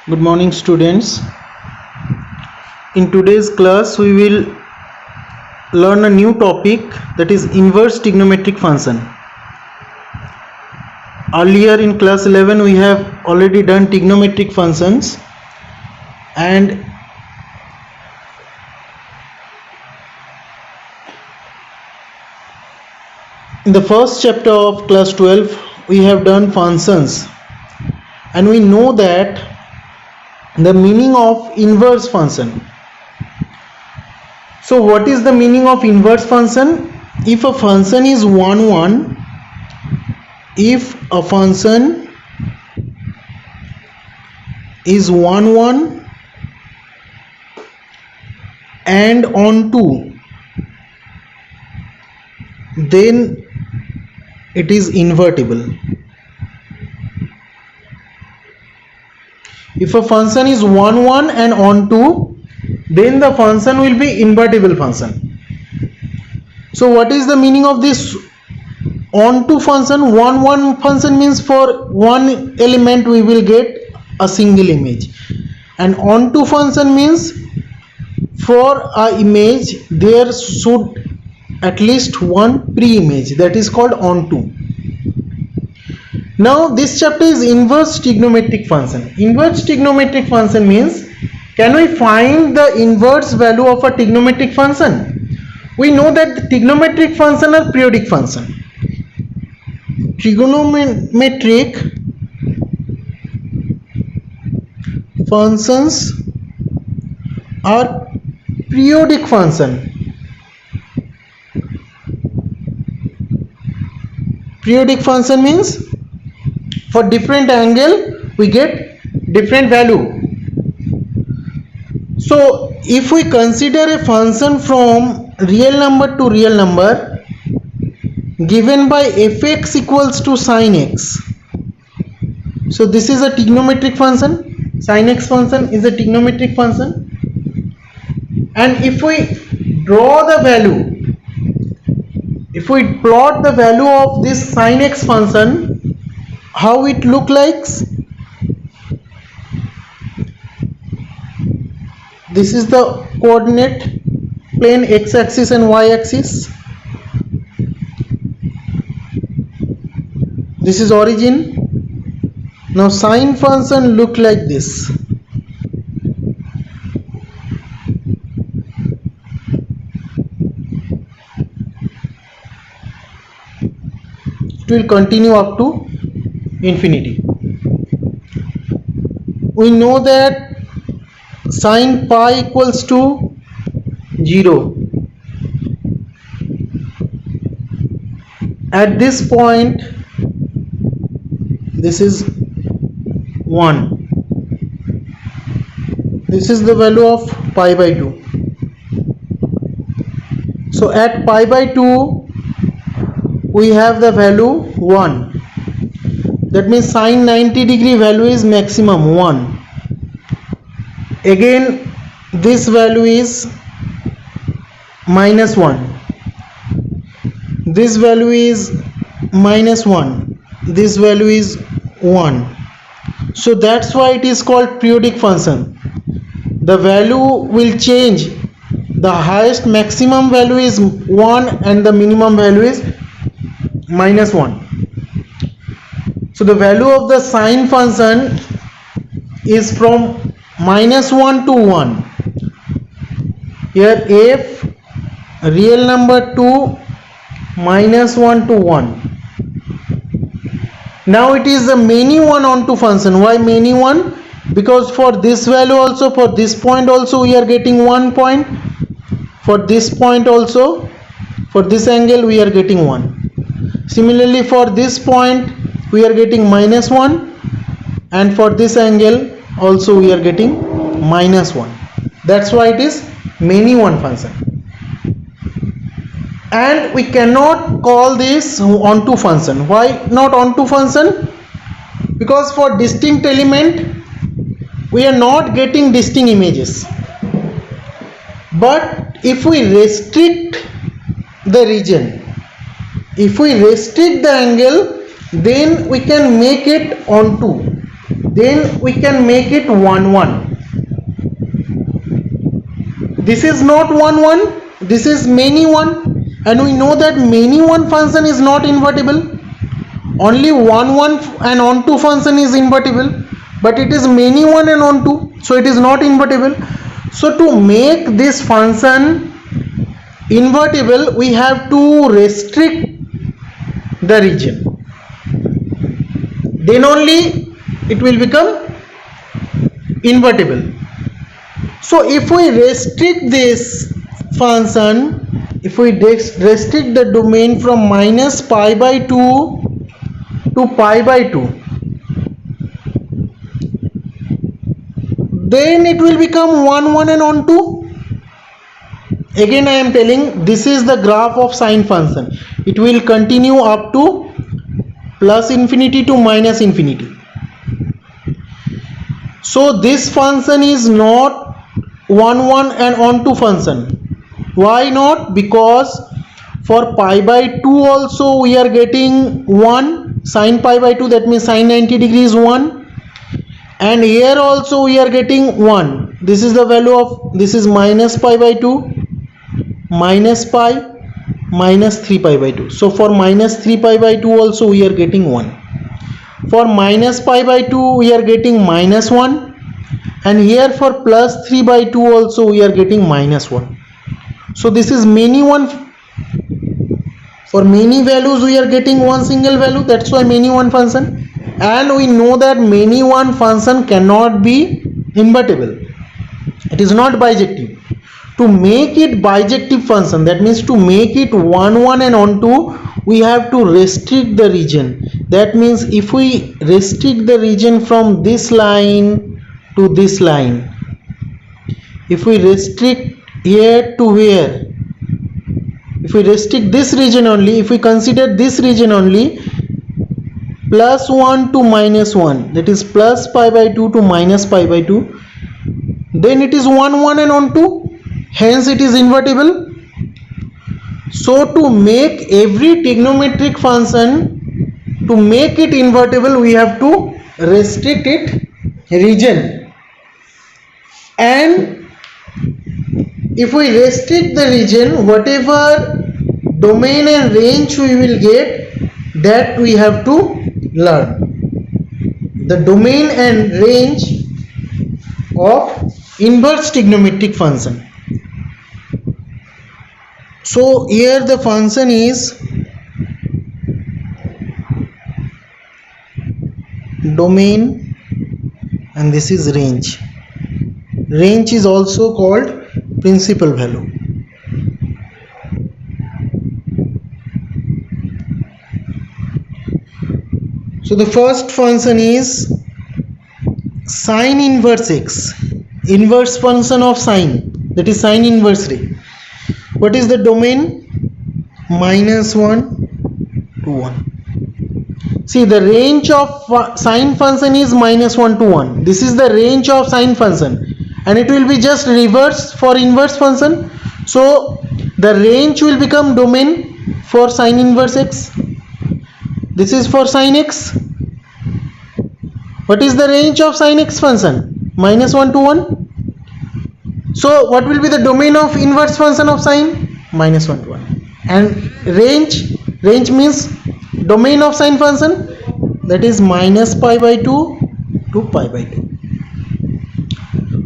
Good morning, students. In today's class we will learn a new topic, that is inverse trigonometric function. Earlier in class 11 we have already done trigonometric functions, and in the first chapter of class 12 we have done functions, and we know that the meaning of inverse function. So what is the meaning of inverse function? If a function is 1 1, if a function is 1 1 and on 2, then it is invertible. If a function is 1 1 and on 2, then the function will be invertible function. So what is the meaning of this on 2 function? 1 1 function means for one element we will get a single image, and on 2 function means for a image there should at least one pre-image, that is called on 2. Now this chapter is inverse trigonometric function. Inverse trigonometric function means, can we find the inverse value of a trigonometric function? We know that the trigonometric function are periodic function. Trigonometric functions are periodic function. Periodic function means for different angle we get different value. So if we consider a function from real number to real number given by fx equals to sin x, so this is a trigonometric function. Sin x function is a trigonometric function, and if we draw the value, if we plot the value of this sin x function, how it look like? This is the coordinate plane, x-axis and y-axis. This is origin. Now sine function look like this. It will continue up to infinity. We know that sin pi equals to 0. At this point this is 1. This is the value of pi by 2. So at pi by 2 we have the value 1. That means sin 90 degree value is maximum 1. Again this value is minus 1. This value is minus 1. This value is 1. So that's why it is called periodic function. The value will change. The highest maximum value is 1 and the minimum value is minus 1. So the value of the sine function is from minus 1 to 1. Here f real number to minus 1 to 1. Now it is the many one on 2 function. Why many one? Because for this value also, for this point also we are getting 1 point. For this point also, for this angle we are getting 1. Similarly for this point we are getting minus 1, and for this angle also we are getting minus 1. That's why it is many one function. And we cannot call this onto function. Why not onto function? Because for distinct element we are not getting distinct images. But if we restrict the region, if we restrict the angle, then we can make it onto. then we can make it 1 1. This is not 1 1, this is many 1, and we know that many 1 function is not invertible. Only 1 1 and onto function is invertible, but it is many 1 and onto, so it is not invertible. So to make this function invertible, we have to restrict the region, then only it will become invertible. So if we restrict this function, if we restrict the domain from minus pi by 2 to pi by 2, then it will become 1 1 and onto. Again I am telling, this is the graph of sine function. It will continue up to plus infinity to minus infinity. So this function is not 1 1 and onto function. Why not? Because for pi by 2 also we are getting 1 sine pi by 2, that means sine 90 degrees 1, and here also we are getting 1. This is the value of, this is minus pi by 2, minus pi, minus 3 pi by 2. So for minus 3 pi by 2 also we are getting 1. For minus pi by 2 we are getting minus 1, and here for plus 3 by 2 also we are getting minus 1. So this is many 1. For many values we are getting one single value, that's why many 1 function. And we know that many 1 function cannot be invertible, it is not bijective. To make it bijective function, that means to make it 1 1 and onto, we have to restrict the region. That means if we restrict the region from this line to this line, if we restrict here to here, if we restrict this region only, if we consider this region only, plus 1 to minus 1, that is plus pi by 2 to minus pi by 2, then it is 1 1 and onto, hence it is invertible. So to make every trigonometric function, to make it invertible, we have to restrict it region. And if we restrict the region, whatever domain and range we will get, that we have to learn. The domain and range of inverse trigonometric function. So here the function is domain and this is range. Range is also called principal value. So the first function is sine inverse x, inverse function of sine, that is sine inverse ray. What is the domain? Minus 1 to 1. See, the range of sine function is minus 1 to 1. This is the range of sine function, and it will be just reverse for inverse function. So the range will become domain for sine inverse x. This is for sine x. What is the range of sine x function? Minus 1 to 1. So what will be the domain of inverse function of sine? Minus 1 to 1. And range means domain of sine function, that is minus pi by 2 to pi by 2.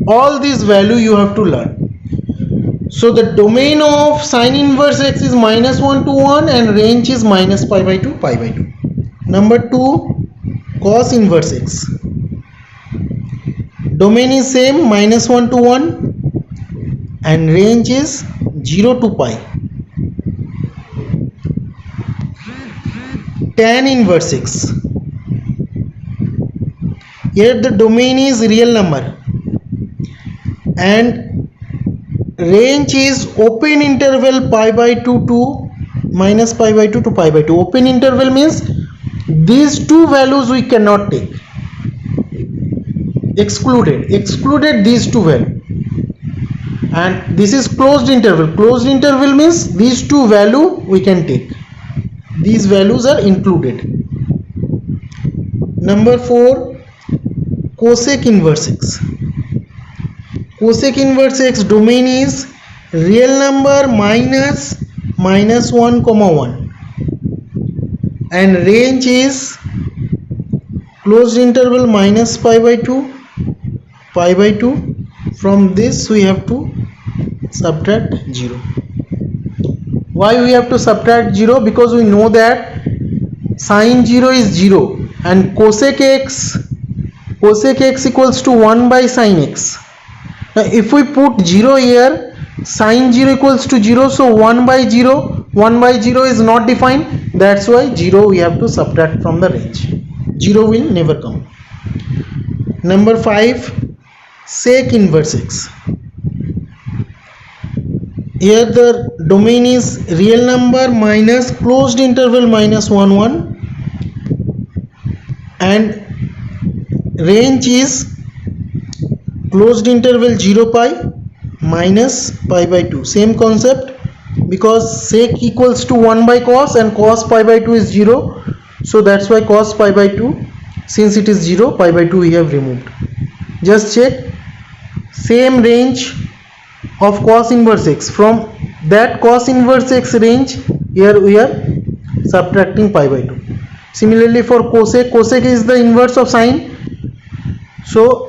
All these value you have to learn. So the domain of sine inverse x is minus 1 to 1 and range is minus pi by 2, pi by 2. Number 2, cos inverse x. Domain is same, minus 1 to 1 and range is 0 to pi. Tan inverse x. Here the domain is real number and range is open interval pi by 2 to minus pi by 2 to pi by 2. Open interval means these two values we cannot take. Excluded these two values. And this is closed interval. Closed interval means these two value we can take. These values are included. Number 4, cosec inverse x. Cosec inverse x domain is real number minus 1 comma 1 and range is closed interval minus pi by 2. From this we have to subtract 0. Why we have to subtract 0? Because we know that sine 0 is 0 and cosec x equals to 1 by sine x. Now if we put 0 here, sine 0 equals to 0, so 1 by 0 is not defined. That's why 0 we have to subtract from the range. 0 will never come. Number 5, sec inverse x. Here the domain is real number minus closed interval minus 1 1 and range is closed interval 0 pi minus pi by 2. Same concept, because sec equals to 1 by cos and cos pi by 2 is 0, so that's why cos pi by 2, since it is 0, pi by 2 we have removed. Just check, same range of cos inverse x. From that cos inverse x range, here we are subtracting pi by 2. Similarly for cosec is the inverse of sine, so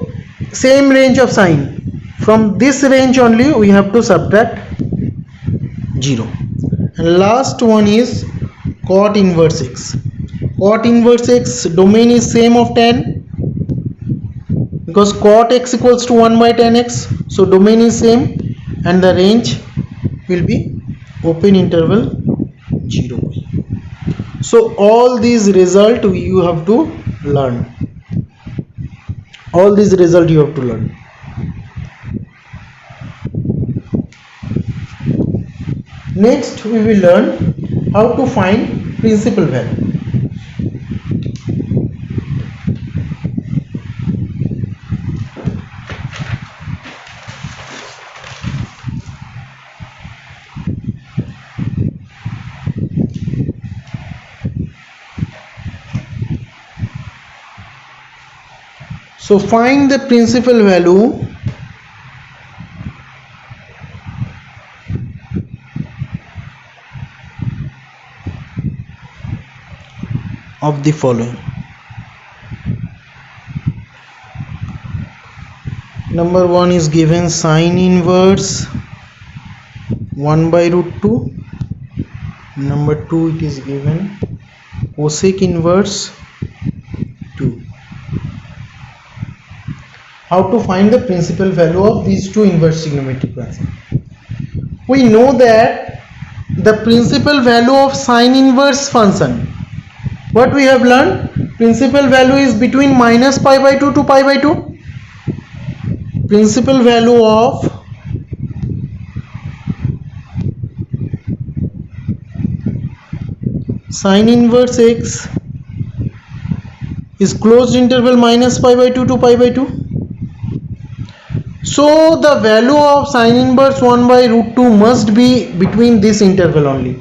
same range of sine. From this range only we have to subtract 0. And last one is cot inverse x. Cot inverse x domain is same of tan, because cot x equals to 1 by tan x, so domain is same and the range will be open interval 0 pi. So all these result you have to learn. All these result you have to learn. Next we will learn how to find principal value. So find the principal value of the following. Number 1 is given sine inverse 1 by root 2. Number 2 it is given cosec inverse 2. How to find the principal value of these two inverse trigonometric functions? We know that the principal value of sine inverse function, what we have learned, principal value is between minus pi by 2 to pi by 2. Principal value of sine inverse x is closed interval minus pi by 2 to pi by 2. So the value of sine inverse 1 by root 2 must be between this interval only.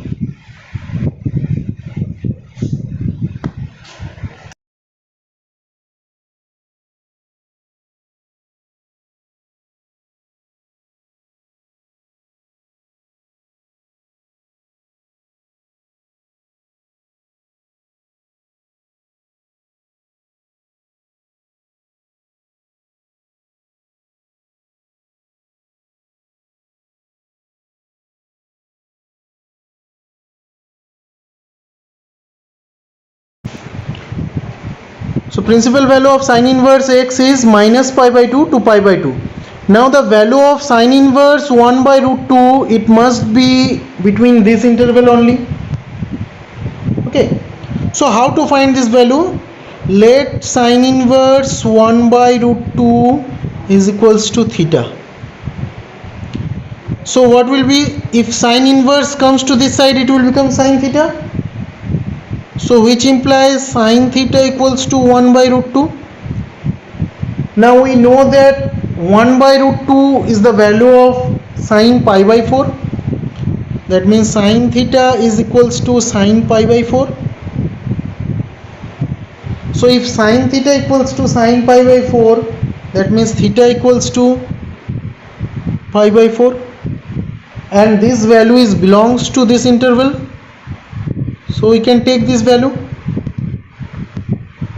So principal value of sine inverse x is minus pi by 2 to pi by 2. Now the value of sine inverse 1 by root 2, it must be between this interval only. Okay. So how to find this value? Let sine inverse 1 by root 2 is equals to theta. So what will be, if sine inverse comes to this side, it will become sine theta. So which implies sine theta equals to 1 by root 2. Now we know that 1 by root 2 is the value of sine pi by 4. That means sine theta is equals to sine pi by 4. So if sine theta equals to sine pi by 4, that means theta equals to pi by 4, and this value is belongs to this interval, so we can take this value.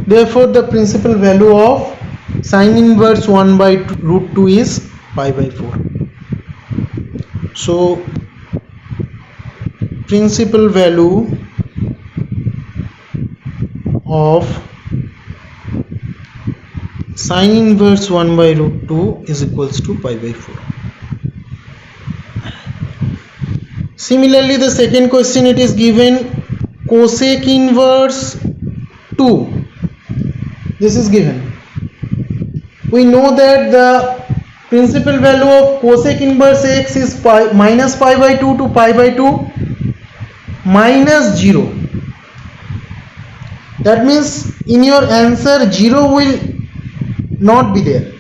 Therefore the principal value of sine inverse 1 by root 2 is pi by 4. So principal value of sine inverse 1 by root 2 is equals to pi by 4. Similarly, the second question, it is given cosec inverse 2. This is given. We know that the principal value of cosec inverse x is minus pi by 2 to pi by 2 minus 0. That means in your answer 0 will not be there.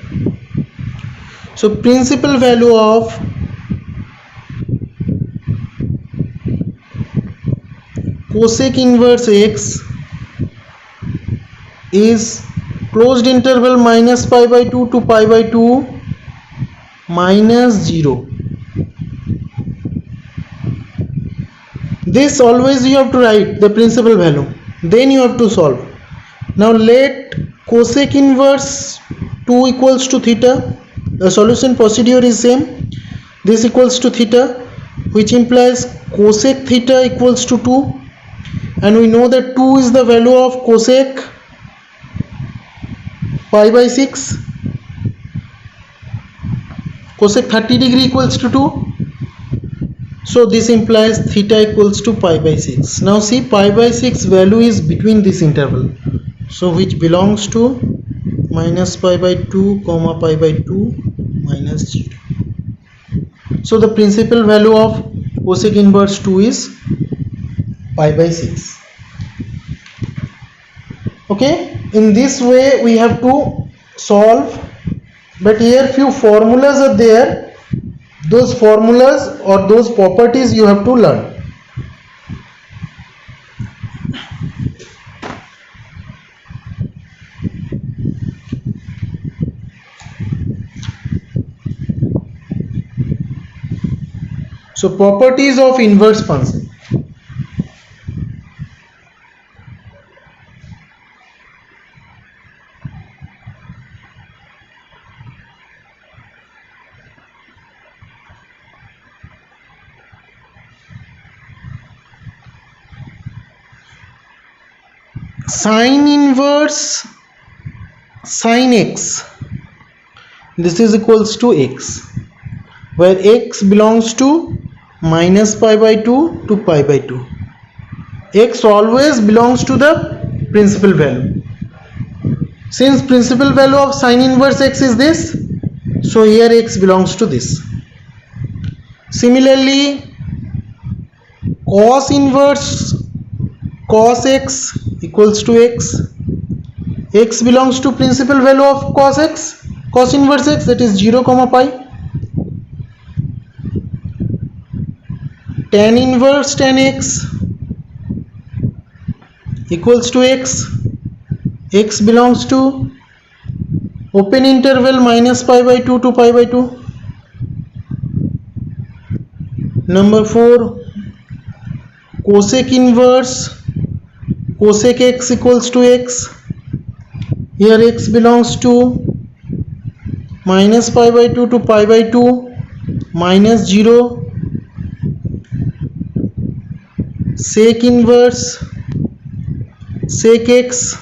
So principal value of cosec inverse x is closed interval minus pi by 2 to pi by 2 minus 0. This always you have to write the principal value, then you have to solve. Now let cosec inverse 2 equals to theta. The solution procedure is same. This equals to theta, which implies cosec theta equals to 2, and we know that 2 is the value of cosec pi by 6. Cosec 30 degree equals to 2. So this implies theta equals to pi by 6. Now see, pi by 6 value is between this interval, so which belongs to minus pi by 2 comma pi by 2 minus 0. So the principal value of cosec inverse 2 is pi by 6. Okay, in this way we have to solve, but here few formulas are there. Those formulas or those properties you have to learn. So properties of inverse function. Sine inverse sine x, this is equals to x, where x belongs to minus pi by 2 to pi by 2. X always belongs to the principal value. Since principal value of sine inverse x is this, so here x belongs to this. Similarly, cos inverse cos x equals to x. X belongs to principal value of cos x, cos inverse x, that is 0 comma pi. Tan inverse tan x equals to x. X belongs to open interval minus pi by 2 to pi by 2. Number 4, cosec inverse cosec x equals to x. Here x belongs to minus pi by 2 to pi by 2 minus 0. Sec inverse sec x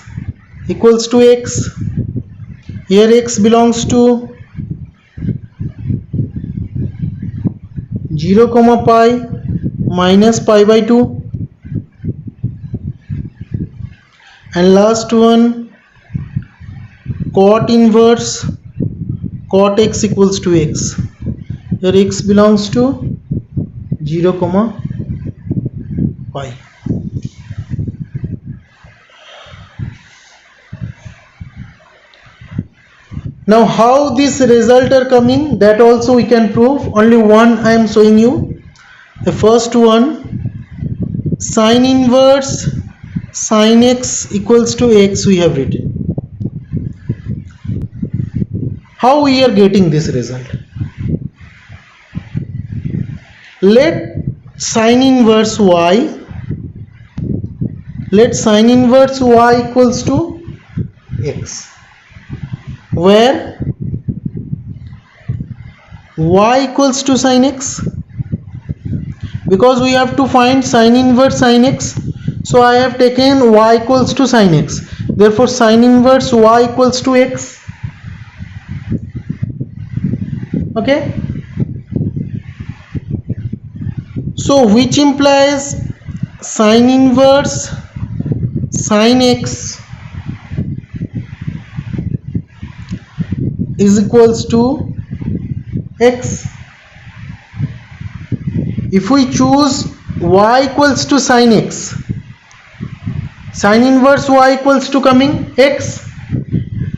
equals to x. Here x belongs to 0 comma pi minus pi by 2. And last one, cot inverse cot x equals to x. Here x belongs to 0 comma pi. Now how this result are coming, that also we can prove. Only one I am showing you. The first one, sine inverse sin x equals to x we have written. How we are getting this result? Let sin inverse y equals to x, where y equals to sin x, because we have to find sin inverse sin x, so I have taken y equals to sin x, therefore sin inverse y equals to x. Okay, so which implies sin inverse sin x is equals to x. If we choose y equals to sin x, sin inverse y equals to coming x,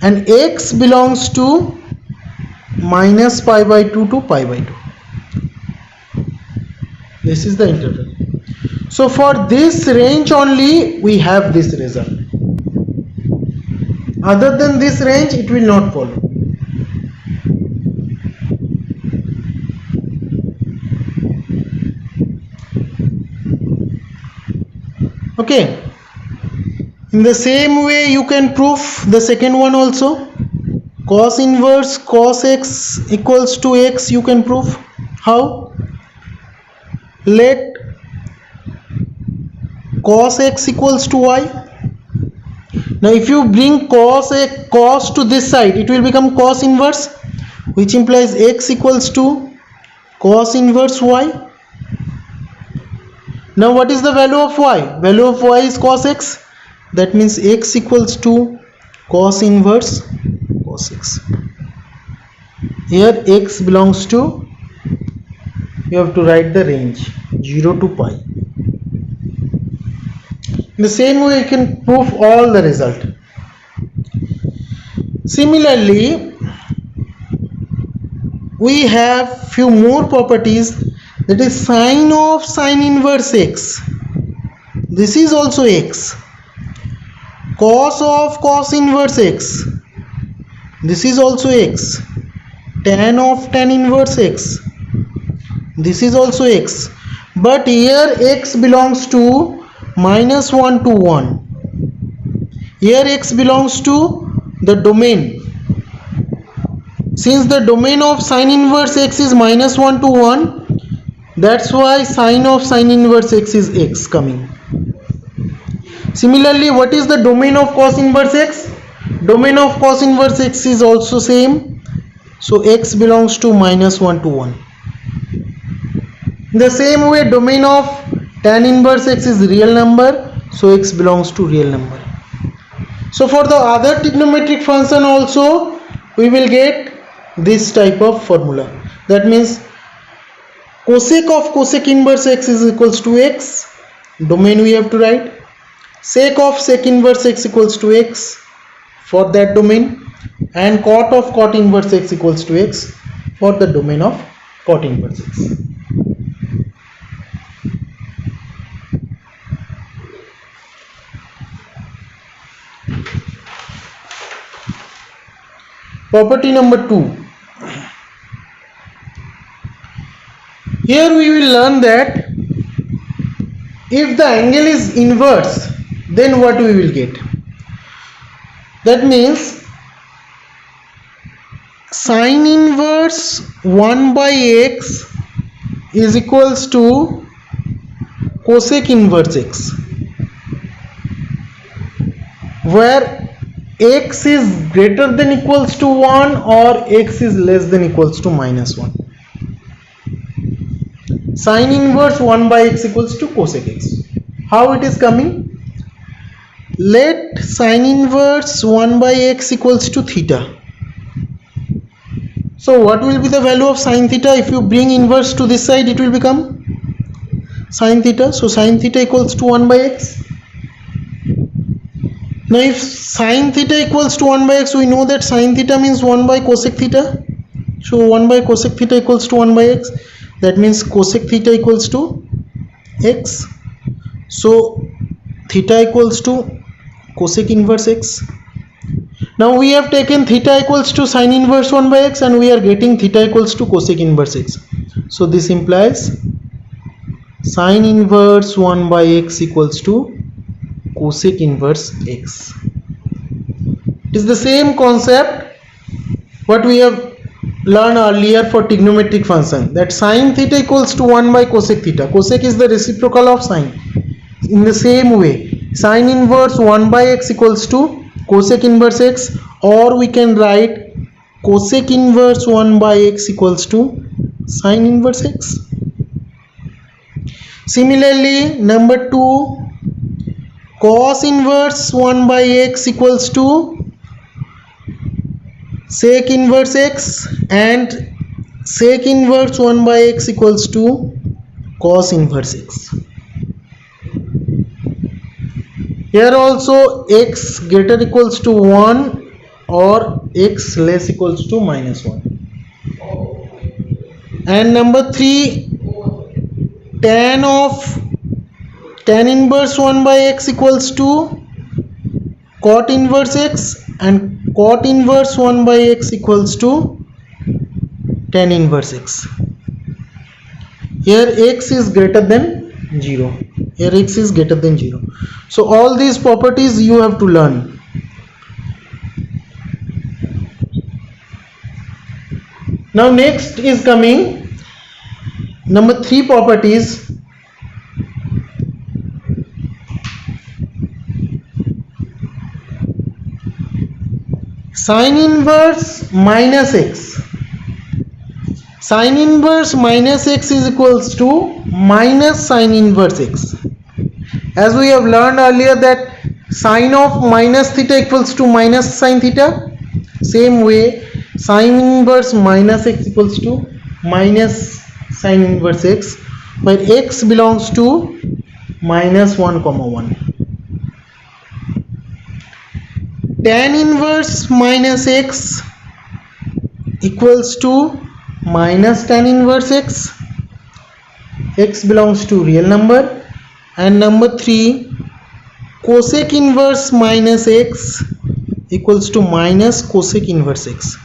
and x belongs to minus pi by 2 to pi by 2. This is the interval. So for this range only we have this result. Other than this range it will not follow. Okay. In the same way you can prove the second one also. Cos inverse cos x equals to x you can prove. How? Let cos x equals to y. Now if you bring cos to this side, it will become cos inverse, which implies x equals to cos inverse y. Now what is the value of y? Value of y is cos x. That means x equals to cos inverse cos x. Here x belongs to, you have to write the range 0 to pi. In the same way you can prove all the result. Similarly, we have few more properties, that is sine of sine inverse x. This is also x. Cos of cos inverse x. This is also x. Tan of tan inverse x. This is also x. But here x belongs to minus 1 to 1. Here x belongs to the domain. Since the domain of sine inverse x is minus 1 to 1, that's why sine of sine inverse x is x coming. Similarly, what is the domain of cos inverse x? Domain of cos inverse x is also same. So x belongs to minus 1 to 1. In the same way, domain of tan inverse x is real number, so x belongs to real number. So for the other trigonometric function also we will get this type of formula. That means cosec of cosec inverse x is equals to x, domain we have to write. Sec of sec inverse x equals to x for that domain, and cot of cot inverse x equals to x for the domain of cot inverse x. Property number 2. Here we will learn that if the angle is inverse, then what we will get? That means sine inverse 1 by x is equals to cosec inverse x, where x is greater than equals to 1 or x is less than equals to minus 1. Sine inverse 1 by x equals to cosec x. How it is coming? Let sine inverse 1 by x equals to theta. So what will be the value of sine theta? If you bring inverse to this side, it will become sine theta. So sine theta equals to 1 by x. Now if sine theta equals to 1 by x, we know that sine theta means 1 by cosec theta. So 1 by cosec theta equals to 1 by x. That means cosec theta equals to x. So theta equals to cosec inverse x. Now we have taken theta equals to sin inverse 1 by x and we are getting theta equals to cosec inverse x. So this implies sin inverse 1 by x equals to cosec inverse x. It is the same concept what we have learned earlier for trigonometric function, that sin theta equals to 1 by cosec theta. Cosec is the reciprocal of sin. In the same way, sin inverse 1 by x equals to cosec inverse x, or we can write cosec inverse 1 by x equals to sin inverse x. Similarly, number 2, cos inverse 1 by x equals to sec inverse x, and sec inverse 1 by x equals to cos inverse x. Here also x greater equals to 1 or x less equals to minus 1. And number 3, tan inverse 1 by x equals to cot inverse x, and cot inverse 1 by x equals to tan inverse x. Here x is greater than 0. Here x is greater than 0. So all these properties you have to learn. Now next is coming number 3 properties. Sin inverse minus x. Sin inverse minus x is equals to minus sin inverse x. As we have learned earlier that sin of minus theta equals to minus sin theta, same way sin inverse minus x equals to minus sin inverse x, where x belongs to minus 1 comma 1. Tan inverse minus x equals to minus tan inverse x. X belongs to real number. And number 3, cosec inverse minus x equals to minus cosec inverse x.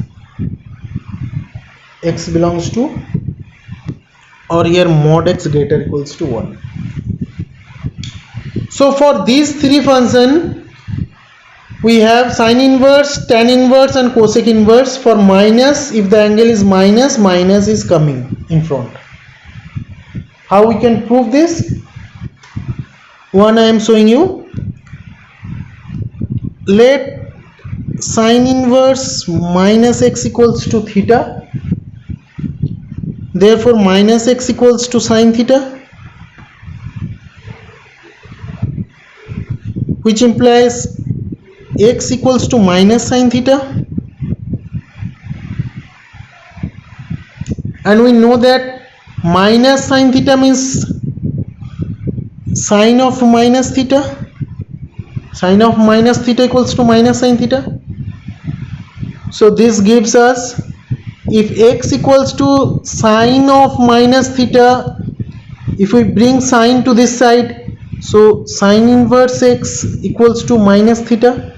X belongs to, or here mod x greater equals to 1. So for these 3 functions we have sin inverse, tan inverse and cosec inverse. For minus, if the angle is minus, minus is coming in front. How we can prove this? One I am showing you. Let sin inverse minus x equals to theta. Therefore minus x equals to sin theta, which implies x equals to minus sin theta. And we know that minus sin theta means sine of minus theta. Sine of minus theta equals to minus sin theta. So this gives us, if x equals to sine of minus theta, if we bring sine to this side, so sine inverse x equals to minus theta.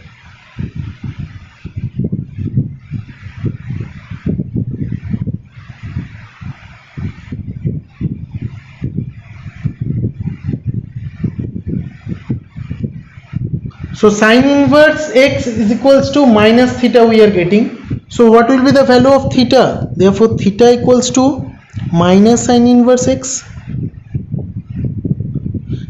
So sine inverse x is equals to minus theta we are getting. So what will be the value of theta? Therefore theta equals to minus sine inverse x.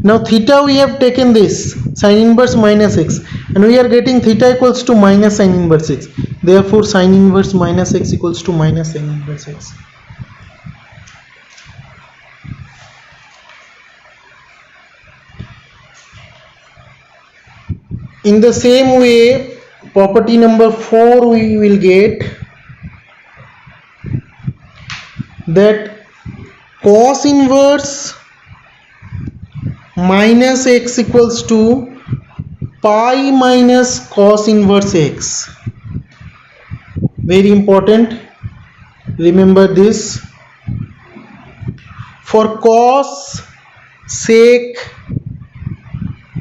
Now theta we have taken this sine inverse minus x, and we are getting theta equals to minus sine inverse x. Therefore sine inverse minus x equals to minus sine inverse x. In the same way, property number 4 we will get that cos inverse minus x equals to pi minus cos inverse x. Very important, remember this. For cos, sec,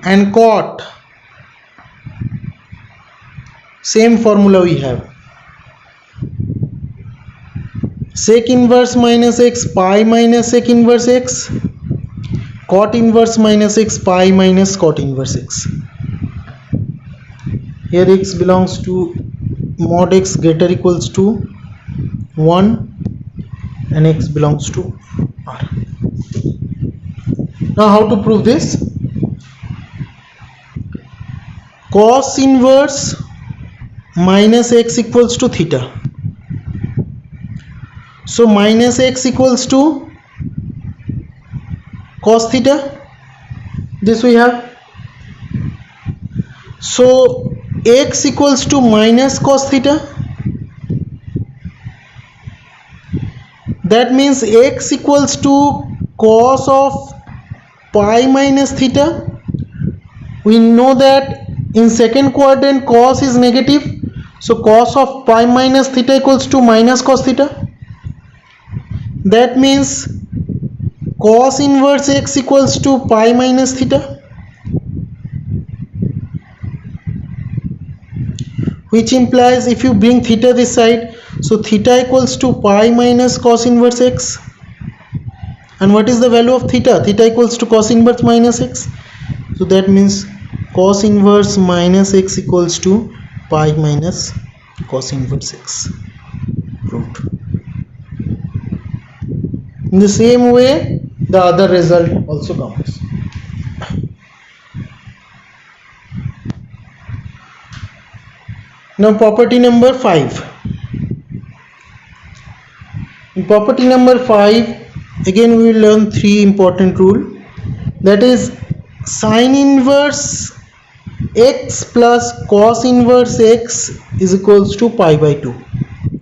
and cot, same formula we have. Sec inverse minus x pi minus sec inverse x, cot inverse minus x pi minus cot inverse x. Here x belongs to mod x greater equals to 1 and x belongs to r. Now how to prove this? Cos inverse minus x equals to theta. So minus x equals to cos theta, this we have. So x equals to minus cos theta, that means x equals to cos of pi minus theta. We know that in second quadrant cos is negative, so cos of pi minus theta equals to minus cos theta. That means cos inverse x equals to pi minus theta, which implies if you bring theta this side, so theta equals to pi minus cos inverse x. And what is the value of theta? Theta equals to cos inverse minus x. So that means cos inverse minus x equals to pi minus cos inverse x. Proved. In the same way, the other result also comes. Now property number 5. In property number 5, again we will learn 3 important rules. That is, sin inverse x plus cos inverse x is equals to pi by 2,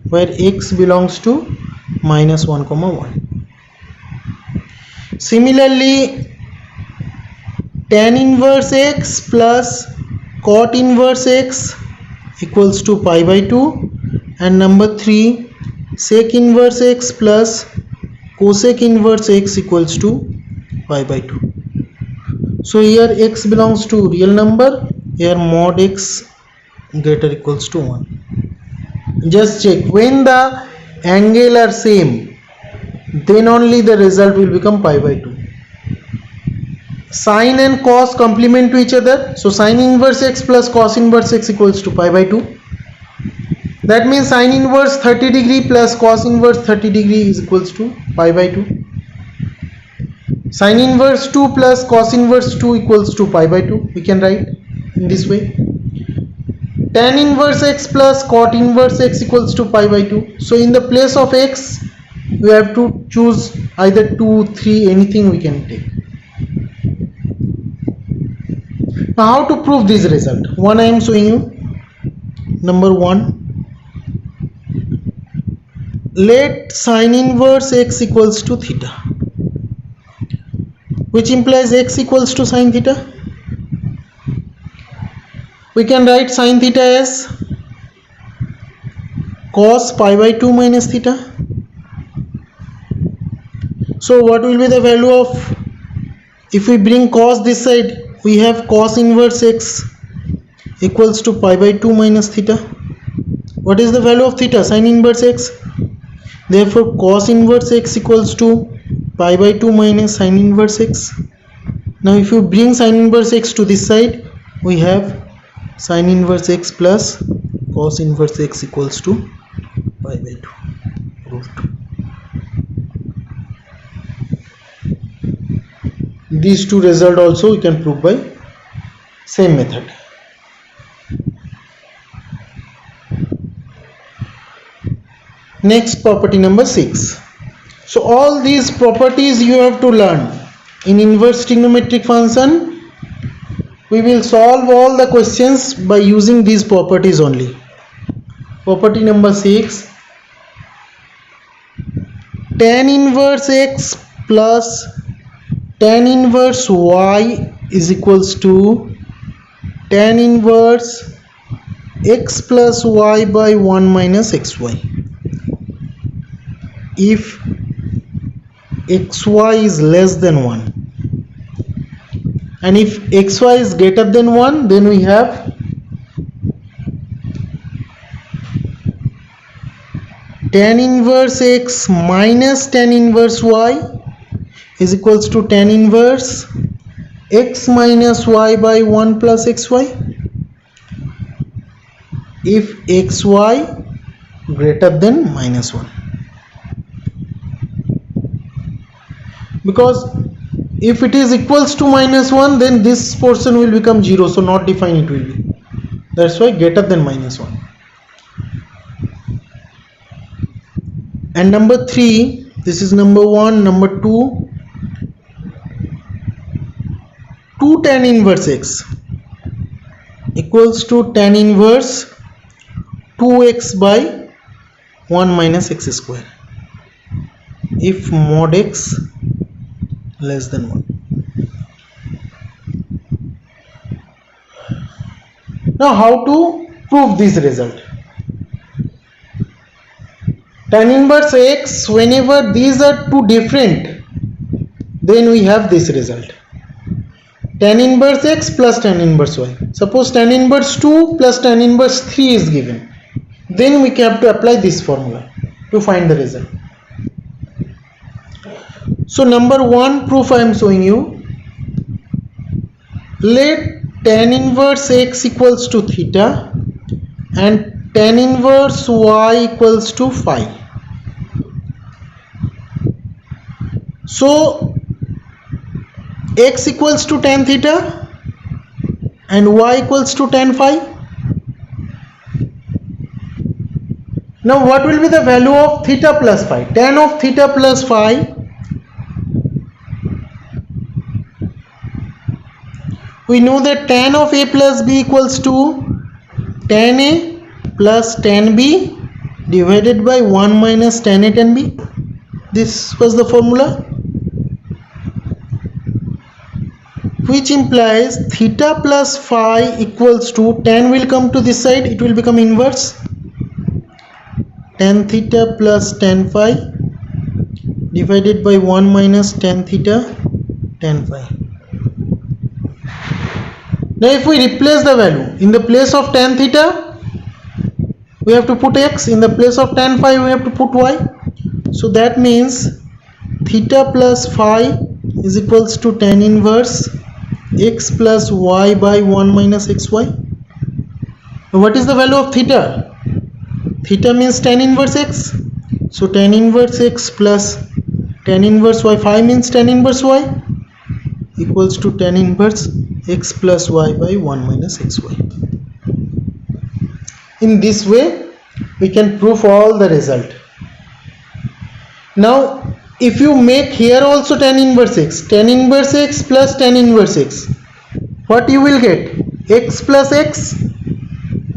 where x belongs to minus 1 comma 1. Similarly, tan inverse x plus cot inverse x equals to pi by 2, and number 3, sec inverse x plus cosec inverse x equals to pi by 2. So here x belongs to real number, here mod x greater equals to 1. Just check, when the angle are same, then only the result will become pi by 2. Sin and cos complement to each other, so sin inverse x plus cos inverse x equals to pi by 2. That means sin inverse 30 degree plus cos inverse 30 degree is equals to pi by 2. Sin inverse 2 plus cos inverse 2 equals to pi by 2. We can write in this way. Tan inverse x plus cot inverse x equals to pi by 2. So in the place of x, we have to choose either 2, 3, anything we can take. Now how to prove this result? One I am showing you. Number 1, let sin inverse x equals to theta, which implies x equals to sin theta. We can write sin theta as cos pi by 2 minus theta. So what will be the value of, if we bring cos this side, we have cos inverse x equals to pi by 2 minus theta. What is the value of theta? Sin inverse x. Therefore cos inverse x equals to pi by 2 minus sin inverse x. Now if you bring sin inverse x to this side, we have sin inverse x plus cos inverse x equals to pi by 2. Proved. These two results also we can prove by same method. Next, property number 6. So all these properties you have to learn. In inverse trigonometric function, we will solve all the questions by using these properties only. Property number 6, tan inverse x plus tan inverse y is equals to tan inverse x plus y by 1 minus xy. If xy is less than 1 and if xy is greater than 1, then we have tan inverse x minus tan inverse y is equals to tan inverse x minus y by 1 plus xy if xy greater than minus 1, because if it is equals to minus 1, then this portion will become 0, so not defined it will be. That's why greater than minus 1. And number 3, this is number 1, number 2, 2 tan inverse x equals to tan inverse 2x by 1 minus x square if mod x less than 1. Now how to prove this result? Tan inverse x, whenever these are two different, then we have this result. Tan inverse x plus tan inverse y. Suppose tan inverse 2 plus tan inverse 3 is given. Then we have to apply this formula to find the result. So number 1 proof I am showing you. Let tan inverse x equals to theta and tan inverse y equals to phi. So x equals to tan theta and y equals to tan phi. Now what will be the value of theta plus phi? Tan of theta plus phi, we know that tan of a plus b equals to tan a plus tan b divided by 1 minus tan a tan b. This was the formula, which implies theta plus phi equals to, tan will come to this side, it will become inverse, tan theta plus tan phi divided by 1 minus tan theta tan phi. Now if we replace the value, in the place of tan theta we have to put x, in the place of tan phi we have to put y. So that means theta plus phi is equals to tan inverse x plus y by 1 minus xy. Now what is the value of theta? Theta means tan inverse x. So tan inverse x plus tan inverse y, phi means tan inverse y, equals to tan inverse x plus y by 1 minus xy. In this way we can prove all the result. Now if you make here also tan inverse x plus tan inverse x, what you will get? X plus x,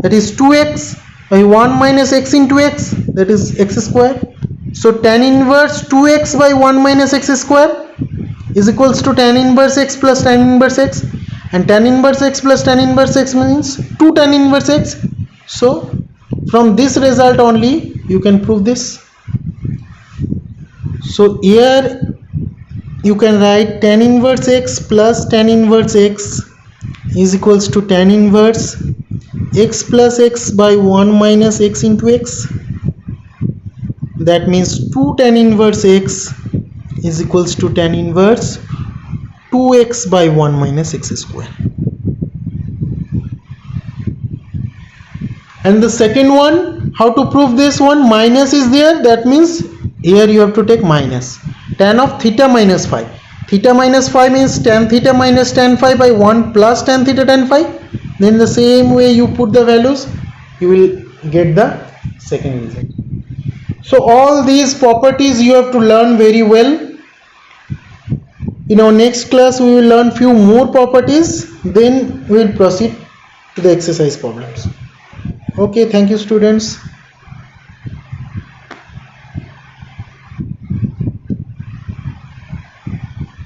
that is 2x by 1 minus x into x, that is x square. So tan inverse 2x by 1 minus x square is equals to tan inverse x plus tan inverse x, and tan inverse x plus tan inverse x means 2 tan inverse x. So from this result only you can prove this. So here you can write tan inverse x plus tan inverse x is equals to tan inverse x plus x by 1 minus x into x. That means 2 tan inverse x is equals to tan inverse 2x by 1 minus x square. And the second one, how to prove this one? Minus is there, that means here you have to take minus. Tan of theta minus phi. Theta minus phi means tan theta minus tan phi by 1 plus tan theta tan phi. Then the same way you put the values, you will get the second result. So all these properties you have to learn very well. In our next class we will learn few more properties, then we will proceed to the exercise problems. Okay, thank you students.